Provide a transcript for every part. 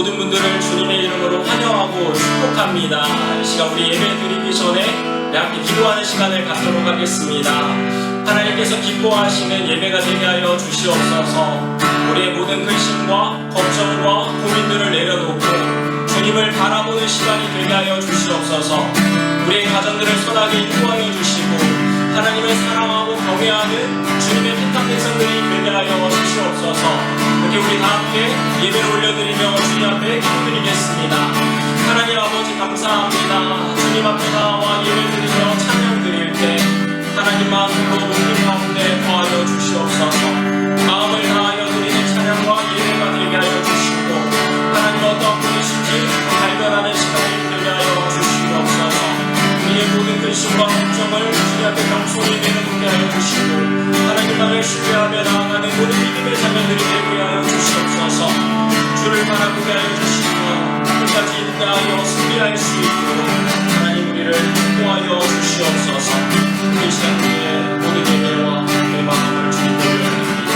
모든 분들을 주님의 이름으로 환영하고 축복합니다. 이 시간 우리 예배 드리기 전에 함께 기도하는 시간을 갖도록 하겠습니다. 하나님께서 기뻐하시는 예배가 되게 하여 주시옵소서. 우리의 모든 근심과 걱정과 고민들을 내려놓고 주님을 바라보는 시간이 되게 하여 주시옵소서. 우리의 가정들을 선하게 인도하여 주시고 하나님을 사랑하고 경외하는 주님의 택한 백성들이 되게 하여 주시옵소서. 이렇게 우리 다 함께 예배를 올려드리며 주님 앞에 기도드리겠습니다. 하나님 아버지 감사합니다. 주님 앞에 나와 예배드리며 찬양드릴 때 하나님 마음으로 높이 가운데 거하여 주시옵소서. 마음을 다하여 드리는 찬양과 예배가 되게 하여 주시고 하나님 어떤 분이신지 발견하는 시간이 되게 하여 주시옵소서. 우리의 모든 근심과 걱정을 주님 앞에 겸손히 내려놓게 하여 주시고 하나님만을 신뢰하며 나아가는 모든 믿음의 자녀들이 되게 하여 주시옵소서. 주를 바라보게 하여 주시며 끝까지 인내하여 승리할 수 있도록 하나님 우리를 인도하여 주시옵소서. 이 시간 우리의 모든 예배와 내 마음을 주님께 올려드립니다.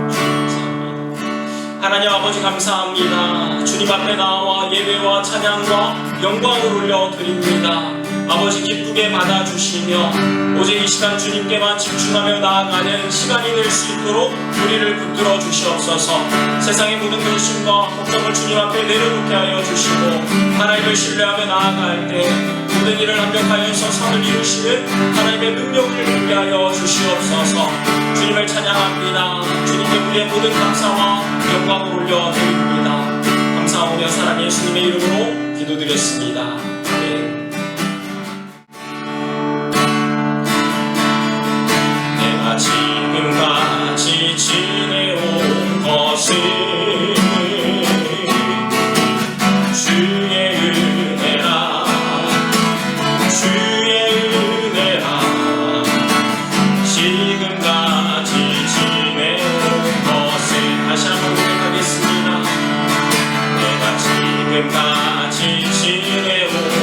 감사합니다. 하나님 아버지 감사합니다. 주님 앞에 나와 예배와 찬양과 영광을 올려드립니다. 아버지 기쁘게 받아주시며 오직 이 시간 주님께만 집중하며 나아가는 시간이 될 수 있도록 우리를 붙들어 주시옵소서. 세상의 모든 근심과 걱정을 주님 앞에 내려놓게 하여 주시고 하나님을 신뢰하며 나아갈 때 모든 일을 완벽하여서 선을 이루시는 하나님의 능력을 누리게 하여 주시옵소서. 주님을 찬양합니다. 주님께 우리의 모든 감사와 영광을 올려드립니다. 감사하며 사랑 예수님의 이름으로 기도드렸습니다. 아멘. 지금까지 지내온 것은 주의 은혜라 주의 은혜라. 지금까지 지내온 것은 다시 한번 고백하겠습니다. 내가 지금까지 지내온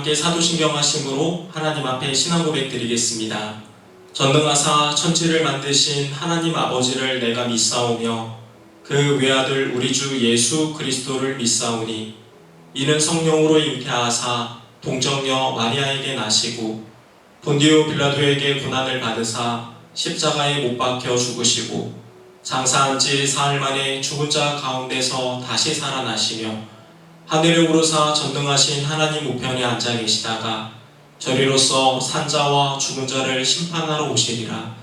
함께 사도신경하심으로 하나님 앞에 신앙 고백 드리겠습니다. 전능하사 천지를 만드신 하나님 아버지를 내가 믿사오며 그 외아들 우리 주 예수 그리스도를 믿사오니 이는 성령으로 잉태하사 동정녀 마리아에게 나시고 본디오 빌라도에게 고난을 받으사 십자가에 못 박혀 죽으시고 장사한 지 사흘 만에 죽은 자 가운데서 다시 살아나시며 하늘에 오르사 전능하신 하나님 우편에 앉아 계시다가 저리로서 산자와 죽은 자를 심판하러 오시리라.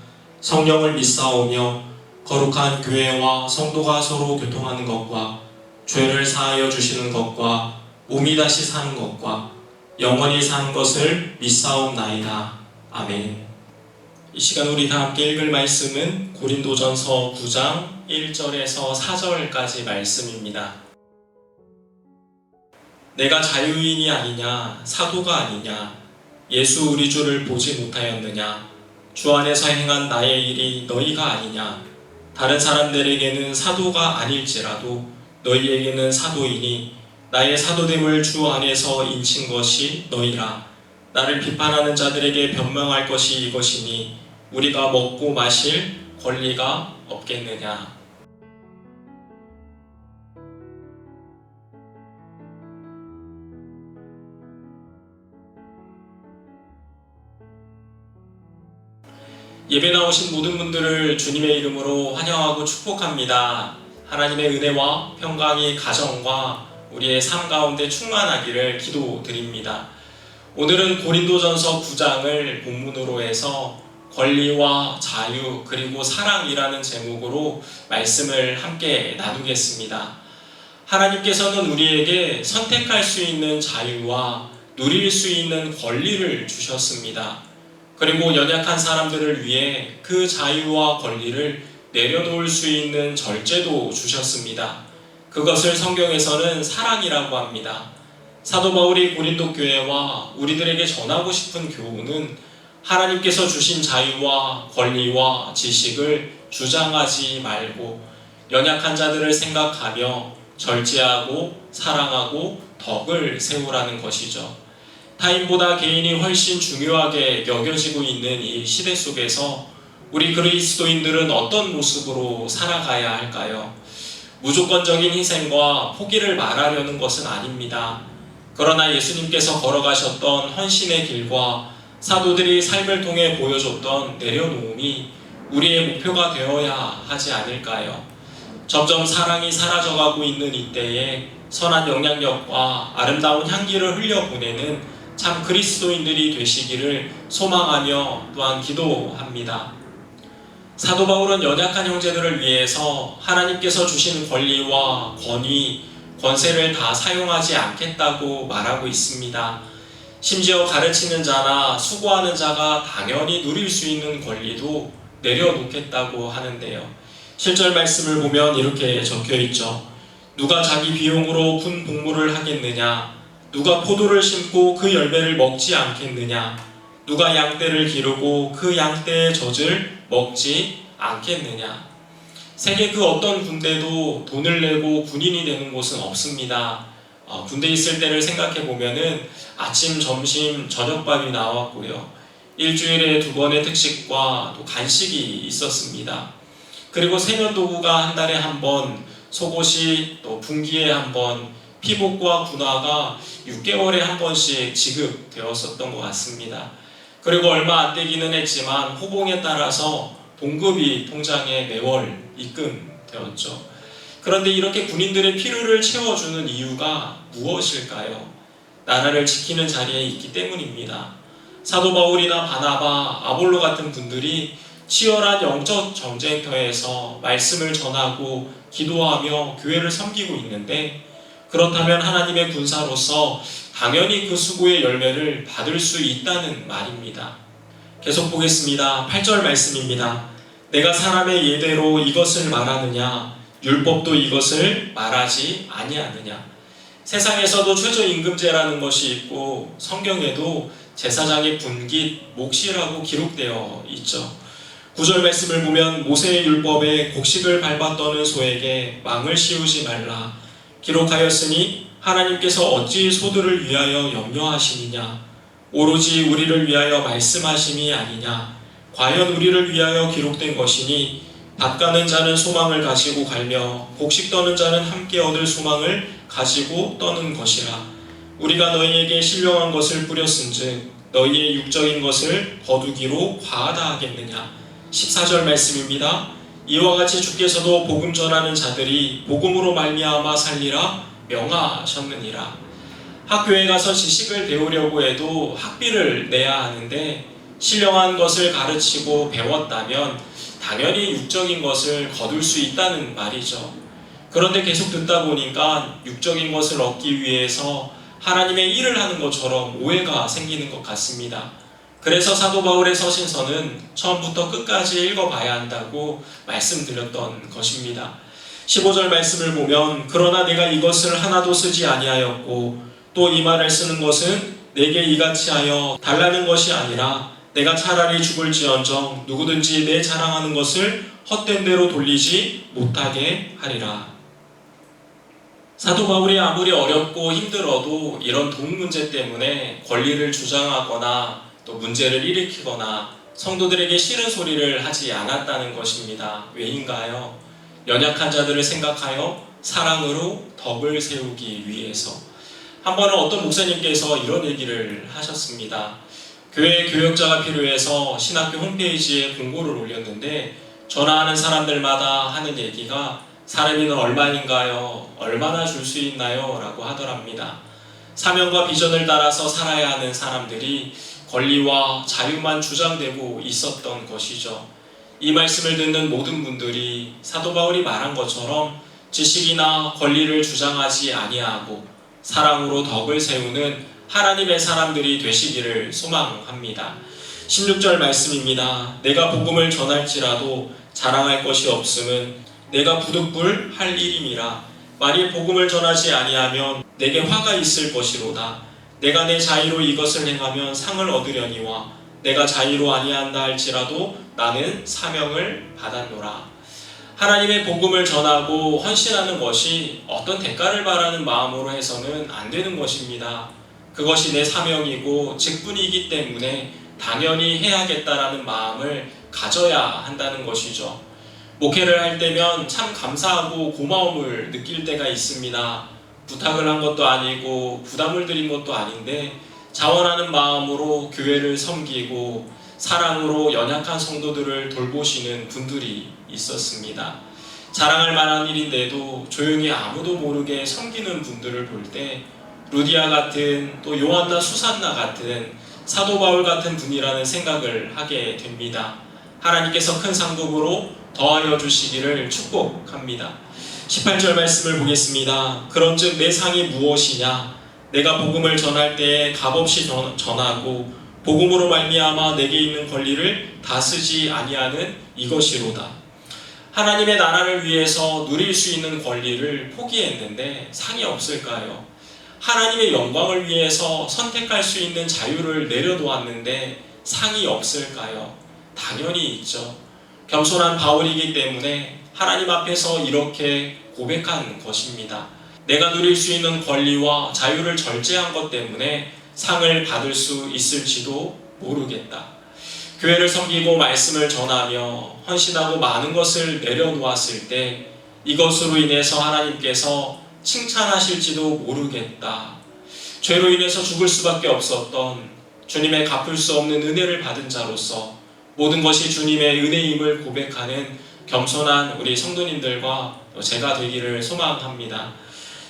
성령을 믿사오며 거룩한 교회와 성도가 서로 교통하는 것과 죄를 사하여 주시는 것과 몸이 다시 사는 것과 영원히 사는 것을 믿사옵나이다. 아멘. 이 시간 우리 다 함께 읽을 말씀은 고린도전서 9장 1절에서 4절까지 말씀입니다. 내가 자유인이 아니냐, 사도가 아니냐, 예수 우리 주를 보지 못하였느냐, 주 안에서 행한 나의 일이 너희가 아니냐, 다른 사람들에게는 사도가 아닐지라도 너희에게는 사도이니 나의 사도됨을 주 안에서 인친 것이 너희라. 나를 비판하는 자들에게 변명할 것이 이것이니 우리가 먹고 마실 권리가 없겠느냐. 예배 나오신 모든 분들을 주님의 이름으로 환영하고 축복합니다. 하나님의 은혜와 평강이 가정과 우리의 삶 가운데 충만하기를 기도드립니다. 오늘은 고린도전서 9장을 본문으로 해서 권리와 자유 그리고 사랑이라는 제목으로 말씀을 함께 나누겠습니다. 하나님께서는 우리에게 선택할 수 있는 자유와 누릴 수 있는 권리를 주셨습니다. 그리고 연약한 사람들을 위해 그 자유와 권리를 내려놓을 수 있는 절제도 주셨습니다. 그것을 성경에서는 사랑이라고 합니다. 사도 바울이 고린도 교회와 우리들에게 전하고 싶은 교훈은 하나님께서 주신 자유와 권리와 지식을 주장하지 말고 연약한 자들을 생각하며 절제하고 사랑하고 덕을 세우라는 것이죠. 타인보다 개인이 훨씬 중요하게 여겨지고 있는 이 시대 속에서 우리 그리스도인들은 어떤 모습으로 살아가야 할까요? 무조건적인 희생과 포기를 말하려는 것은 아닙니다. 그러나 예수님께서 걸어가셨던 헌신의 길과 사도들이 삶을 통해 보여줬던 내려놓음이 우리의 목표가 되어야 하지 않을까요? 점점 사랑이 사라져가고 있는 이때에 선한 영향력과 아름다운 향기를 흘려보내는 참 그리스도인들이 되시기를 소망하며 또한 기도합니다. 사도 바울은 연약한 형제들을 위해서 하나님께서 주신 권리와 권위, 권세를 다 사용하지 않겠다고 말하고 있습니다. 심지어 가르치는 자나 수고하는 자가 당연히 누릴 수 있는 권리도 내려놓겠다고 하는데요. 실절 말씀을 보면 이렇게 적혀 있죠. 누가 자기 비용으로 군 복무를 하겠느냐? 누가 포도를 심고 그 열매를 먹지 않겠느냐? 누가 양떼를 기르고 그 양떼의 젖을 먹지 않겠느냐? 세계 그 어떤 군대도 돈을 내고 군인이 되는 곳은 없습니다. 군대 있을 때를 생각해 보면은 아침, 점심, 저녁밥이 나왔고요. 일주일에 2번의 특식과 또 간식이 있었습니다. 그리고 세면도구가 한 달에 1번, 속옷이 또 분기에 1번, 피복과 군화가 6개월에 1번씩 지급되었었던 것 같습니다. 그리고 얼마 안 되기는 했지만 호봉에 따라서 봉급이 통장에 매월 입금되었죠. 그런데 이렇게 군인들의 필요를 채워주는 이유가 무엇일까요? 나라를 지키는 자리에 있기 때문입니다. 사도 바울이나 바나바, 아볼로 같은 분들이 치열한 영적 전쟁터에서 말씀을 전하고 기도하며 교회를 섬기고 있는데, 그렇다면 하나님의 군사로서 당연히 그 수고의 열매를 받을 수 있다는 말입니다. 계속 보겠습니다. 8절 말씀입니다. 내가 사람의 예대로 이것을 말하느냐? 율법도 이것을 말하지 아니하느냐? 세상에서도 최저임금제라는 것이 있고 성경에도 제사장의 분깃, 몫이라고 기록되어 있죠. 9절 말씀을 보면 모세의 율법에 곡식을 밟아 떠는 소에게 망을 씌우지 말라. 기록하였으니 하나님께서 어찌 소들을 위하여 염려하시느냐? 오로지 우리를 위하여 말씀하심이 아니냐? 과연 우리를 위하여 기록된 것이니 밭 가는 자는 소망을 가지고 갈며 곡식 떠는 자는 함께 얻을 소망을 가지고 떠는 것이라. 우리가 너희에게 신령한 것을 뿌렸은즉 너희의 육적인 것을 거두기로 과하다 하겠느냐? 14절 말씀입니다. 이와 같이 주께서도 복음 전하는 자들이 복음으로 말미암아 살리라 명하셨느니라. 학교에 가서 지식을 배우려고 해도 학비를 내야 하는데 신령한 것을 가르치고 배웠다면 당연히 육적인 것을 거둘 수 있다는 말이죠. 그런데 계속 듣다 보니까 육적인 것을 얻기 위해서 하나님의 일을 하는 것처럼 오해가 생기는 것 같습니다. 그래서 사도 바울의 서신서는 처음부터 끝까지 읽어봐야 한다고 말씀드렸던 것입니다. 15절 말씀을 보면 그러나 내가 이것을 하나도 쓰지 아니하였고 또 이 말을 쓰는 것은 내게 이같이 하여 달라는 것이 아니라 내가 차라리 죽을지언정 누구든지 내 자랑하는 것을 헛된 대로 돌리지 못하게 하리라. 사도 바울이 아무리 어렵고 힘들어도 이런 돈 문제 때문에 권리를 주장하거나 또 문제를 일으키거나 성도들에게 싫은 소리를 하지 않았다는 것입니다. 왜인가요? 연약한 자들을 생각하여 사랑으로 덕을 세우기 위해서. 한 번은 어떤 목사님께서 이런 얘기를 하셨습니다. 교회 교역자가 필요해서 신학교 홈페이지에 공고를 올렸는데 전화하는 사람들마다 하는 얘기가 사람이는 얼마인가요? 얼마나 줄 수 있나요? 라고 하더랍니다. 사명과 비전을 따라서 살아야 하는 사람들이 권리와 자유만 주장되고 있었던 것이죠. 이 말씀을 듣는 모든 분들이 사도 바울이 말한 것처럼 지식이나 권리를 주장하지 아니하고 사랑으로 덕을 세우는 하나님의 사람들이 되시기를 소망합니다. 16절 말씀입니다. 내가 복음을 전할지라도 자랑할 것이 없음은 내가 부득불 할 일임이라. 만일 복음을 전하지 아니하면 내게 화가 있을 것이로다. 내가 내 자의로 이것을 행하면 상을 얻으려니와 내가 자의로 아니한다 할지라도 나는 사명을 받았노라. 하나님의 복음을 전하고 헌신하는 것이 어떤 대가를 바라는 마음으로 해서는 안 되는 것입니다. 그것이 내 사명이고 직분이기 때문에 당연히 해야겠다라는 마음을 가져야 한다는 것이죠. 목회를 할 때면 참 감사하고 고마움을 느낄 때가 있습니다. 부탁을 한 것도 아니고 부담을 드린 것도 아닌데 자원하는 마음으로 교회를 섬기고 사랑으로 연약한 성도들을 돌보시는 분들이 있었습니다. 자랑할 만한 일인데도 조용히 아무도 모르게 섬기는 분들을 볼 때 루디아 같은 또 요한나 수산나 같은 사도 바울 같은 분이라는 생각을 하게 됩니다. 하나님께서 큰 상급으로 더하여 주시기를 축복합니다. 18절 말씀을 보겠습니다. 그런즉 내 상이 무엇이냐? 내가 복음을 전할 때에 값없이 전하고 복음으로 말미암아 내게 있는 권리를 다 쓰지 아니하는 이것이로다. 하나님의 나라를 위해서 누릴 수 있는 권리를 포기했는데 상이 없을까요? 하나님의 영광을 위해서 선택할 수 있는 자유를 내려놓았는데 상이 없을까요? 당연히 있죠. 겸손한 바울이기 때문에 하나님 앞에서 이렇게 고백한 것입니다. 내가 누릴 수 있는 권리와 자유를 절제한 것 때문에 상을 받을 수 있을지도 모르겠다. 교회를 섬기고 말씀을 전하며 헌신하고 많은 것을 내려놓았을 때 이것으로 인해서 하나님께서 칭찬하실지도 모르겠다. 죄로 인해서 죽을 수밖에 없었던 주님의 갚을 수 없는 은혜를 받은 자로서 모든 것이 주님의 은혜임을 고백하는 겸손한 우리 성도님들과 제가 되기를 소망합니다.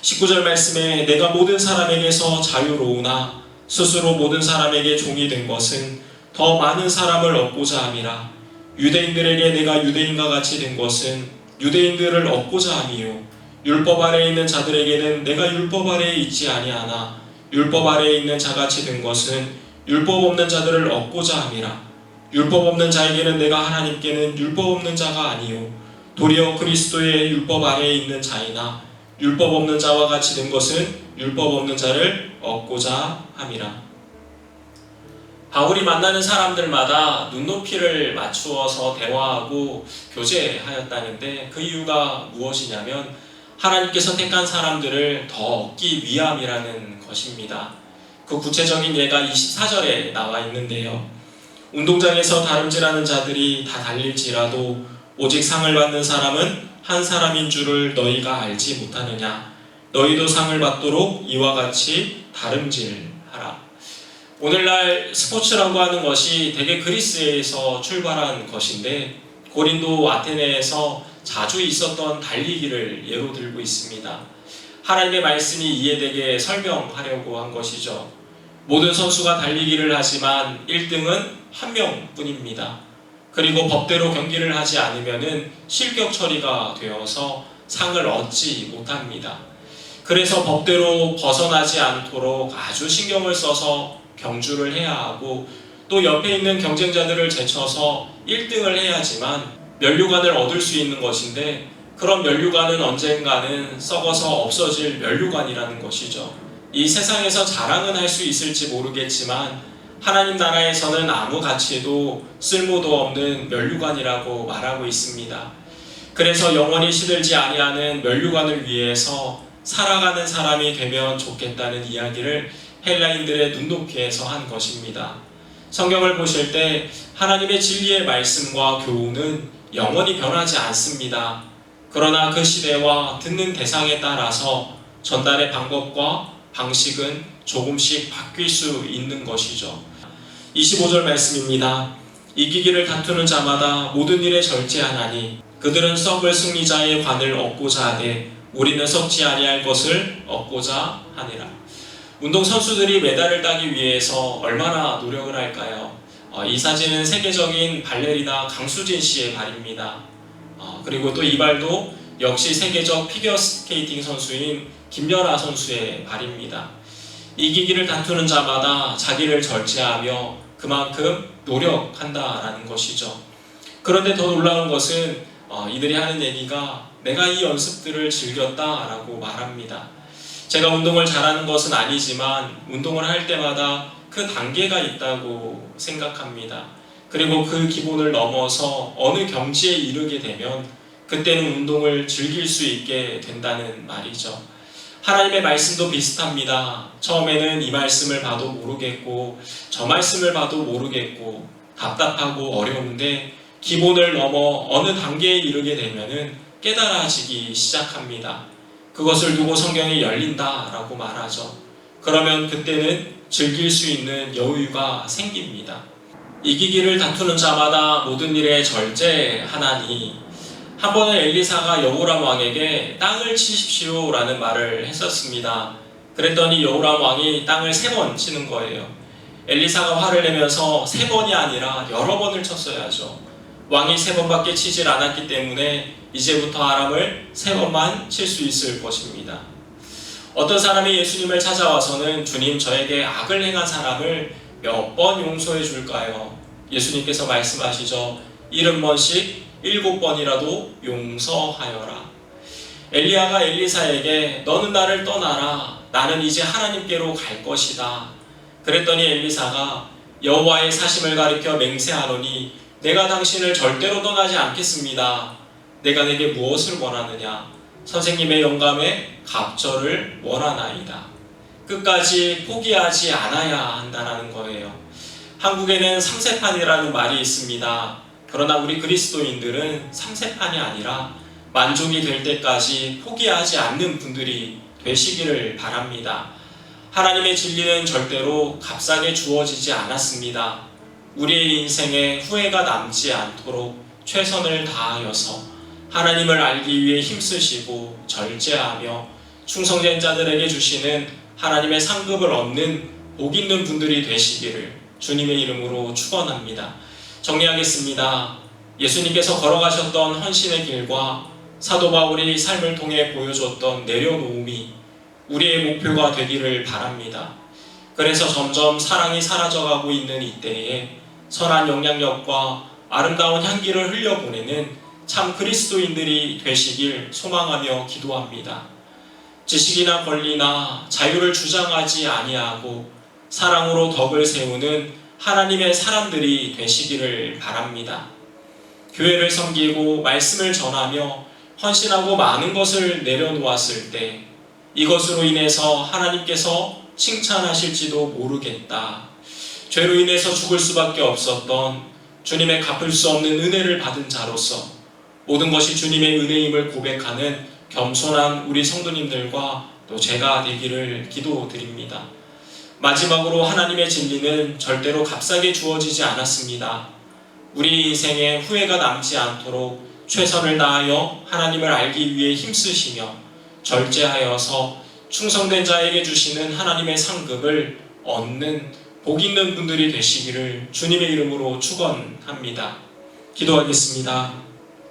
19절 말씀에 내가 모든 사람에게서 자유로우나 스스로 모든 사람에게 종이 된 것은 더 많은 사람을 얻고자 함이라. 유대인들에게 내가 유대인과 같이 된 것은 유대인들을 얻고자 함이요 율법 아래에 있는 자들에게는 내가 율법 아래에 있지 아니하나 율법 아래에 있는 자같이 된 것은 율법 없는 자들을 얻고자 함이라. 율법 없는 자에게는 내가 하나님께는 율법 없는 자가 아니요 도리어 그리스도의 율법 아래에 있는 자이나 율법 없는 자와 같이 된 것은 율법 없는 자를 얻고자 함이라. 바울이 만나는 사람들마다 눈높이를 맞추어서 대화하고 교제하였다는데 그 이유가 무엇이냐면 하나님께서 택한 사람들을 더 얻기 위함이라는 것입니다. 그 구체적인 예가 24절에 나와 있는데요. 운동장에서 다름질하는 자들이 다 달릴지라도 오직 상을 받는 사람은 한 사람인 줄을 너희가 알지 못하느냐. 너희도 상을 받도록 이와 같이 다름질하라. 오늘날 스포츠라고 하는 것이 대개 그리스에서 출발한 것인데 고린도 아테네에서 자주 있었던 달리기를 예로 들고 있습니다. 하나님의 말씀이 이해되게 설명하려고 한 것이죠. 모든 선수가 달리기를 하지만 1등은 한 명뿐입니다. 그리고 법대로 경기를 하지 않으면 실격 처리가 되어서 상을 얻지 못합니다. 그래서 법대로 벗어나지 않도록 아주 신경을 써서 경주를 해야 하고 또 옆에 있는 경쟁자들을 제쳐서 1등을 해야지만 면류관을 얻을 수 있는 것인데 그런 면류관은 언젠가는 썩어서 없어질 면류관이라는 것이죠. 이 세상에서 자랑은 할 수 있을지 모르겠지만 하나님 나라에서는 아무 가치도 쓸모도 없는 면류관이라고 말하고 있습니다. 그래서 영원히 시들지 아니하는 면류관을 위해서 살아가는 사람이 되면 좋겠다는 이야기를 헬라인들의 눈높이에서 한 것입니다. 성경을 보실 때 하나님의 진리의 말씀과 교훈은 영원히 변하지 않습니다. 그러나 그 시대와 듣는 대상에 따라서 전달의 방법과 방식은 조금씩 바뀔 수 있는 것이죠. 25절 말씀입니다. 이기기를 다투는 자마다 모든 일에 절제하나니 그들은 썩을 승리자의 관을 얻고자 하되 우리는 썩지 아니할 것을 얻고자 하니라. 운동선수들이 메달을 따기 위해서 얼마나 노력을 할까요? 이 사진은 세계적인 발레리나 강수진 씨의 발입니다. 그리고 또 이 발도 역시 세계적 피겨스케이팅 선수인 김연아 선수의 발입니다. 이기기를 다투는 자마다 자기를 절제하며 그만큼 노력한다라는 것이죠. 그런데 더 놀라운 것은 이들이 하는 얘기가 내가 이 연습들을 즐겼다라고 말합니다. 제가 운동을 잘하는 것은 아니지만 운동을 할 때마다 그 단계가 있다고 생각합니다. 그리고 그 기본을 넘어서 어느 경지에 이르게 되면 그때는 운동을 즐길 수 있게 된다는 말이죠. 하나님의 말씀도 비슷합니다. 처음에는 이 말씀을 봐도 모르겠고 저 말씀을 봐도 모르겠고 답답하고 어려운데 기본을 넘어 어느 단계에 이르게 되면은 깨달아지기 시작합니다. 그것을 두고 성경이 열린다라고 말하죠. 그러면 그때는 즐길 수 있는 여유가 생깁니다. 이기기를 다투는 자마다 모든 일에 절제하나니. 한 번은 엘리사가 여호람 왕에게 땅을 치십시오라는 말을 했었습니다. 그랬더니 여호람 왕이 땅을 3번 치는 거예요. 엘리사가 화를 내면서 3번이 아니라 여러 번을 쳤어야죠. 왕이 3번밖에 치질 않았기 때문에 이제부터 아람을 3번만 칠 수 있을 것입니다. 어떤 사람이 예수님을 찾아와서는 주님, 저에게 악을 행한 사람을 몇 번 용서해 줄까요? 예수님께서 말씀하시죠. 70번씩 7번이라도 용서하여라. 엘리야가 엘리사에게 너는 나를 떠나라. 나는 이제 하나님께로 갈 것이다. 그랬더니 엘리사가 여호와의 사심을 가리켜 맹세하노니 내가 당신을 절대로 떠나지 않겠습니다. 내가 내게 무엇을 원하느냐? 선생님의 영감에 갑절을 원하나이다. 끝까지 포기하지 않아야 한다는 거예요. 한국에는 삼세판이라는 말이 있습니다. 그러나 우리 그리스도인들은 삼세판이 아니라 만족이 될 때까지 포기하지 않는 분들이 되시기를 바랍니다. 하나님의 진리는 절대로 값싸게 주어지지 않았습니다. 우리의 인생에 후회가 남지 않도록 최선을 다하여서 하나님을 알기 위해 힘쓰시고 절제하며 충성된 자들에게 주시는 하나님의 상급을 얻는 복 있는 분들이 되시기를 주님의 이름으로 축원합니다. 정리하겠습니다. 예수님께서 걸어가셨던 헌신의 길과 사도 바울이 삶을 통해 보여줬던 내려놓음이 우리의 목표가 되기를 바랍니다. 그래서 점점 사랑이 사라져가고 있는 이때에 선한 영향력과 아름다운 향기를 흘려보내는 참 그리스도인들이 되시길 소망하며 기도합니다. 지식이나 권리나 자유를 주장하지 아니하고 사랑으로 덕을 세우는 하나님의 사람들이 되시기를 바랍니다. 교회를 섬기고 말씀을 전하며 헌신하고 많은 것을 내려놓았을 때 이것으로 인해서 하나님께서 칭찬하실지도 모르겠다. 죄로 인해서 죽을 수밖에 없었던 주님의 갚을 수 없는 은혜를 받은 자로서 모든 것이 주님의 은혜임을 고백하는 겸손한 우리 성도님들과 또 제가 되기를 기도드립니다. 마지막으로 하나님의 진리는 절대로 값싸게 주어지지 않았습니다. 우리 인생에 후회가 남지 않도록 최선을 다하여 하나님을 알기 위해 힘쓰시며 절제하여서 충성된 자에게 주시는 하나님의 상급을 얻는 복 있는 분들이 되시기를 주님의 이름으로 축원합니다. 기도하겠습니다.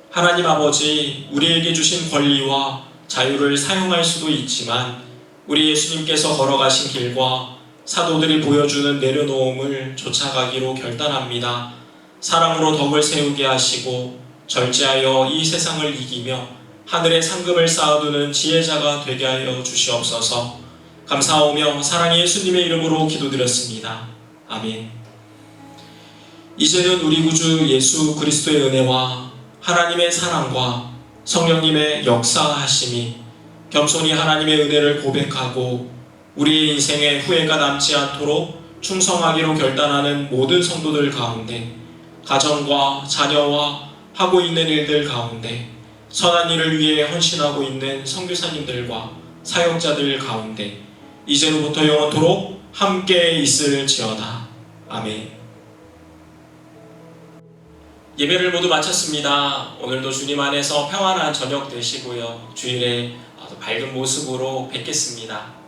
하나님 아버지, 우리에게 주신 권리와 자유를 사용할 수도 있지만 우리 예수님께서 걸어가신 길과 사도들이 보여주는 내려놓음을 쫓아가기로 결단합니다. 사랑으로 덕을 세우게 하시고 절제하여 이 세상을 이기며 하늘의 상급을 쌓아두는 지혜자가 되게 하여 주시옵소서. 감사하오며 사랑의 예수님의 이름으로 기도드렸습니다. 아멘. 이제는 우리 구주 예수 그리스도의 은혜와 하나님의 사랑과 성령님의 역사하심이 겸손히 하나님의 은혜를 고백하고 우리의 인생에 후회가 남지 않도록 충성하기로 결단하는 모든 성도들 가운데, 가정과 자녀와 하고 있는 일들 가운데, 선한 일을 위해 헌신하고 있는 선교사님들과 사역자들 가운데 이제로부터 영원토록 함께 있을지어다. 아멘. 예배를 모두 마쳤습니다. 오늘도 주님 안에서 평안한 저녁 되시고요. 주일에 밝은 모습으로 뵙겠습니다.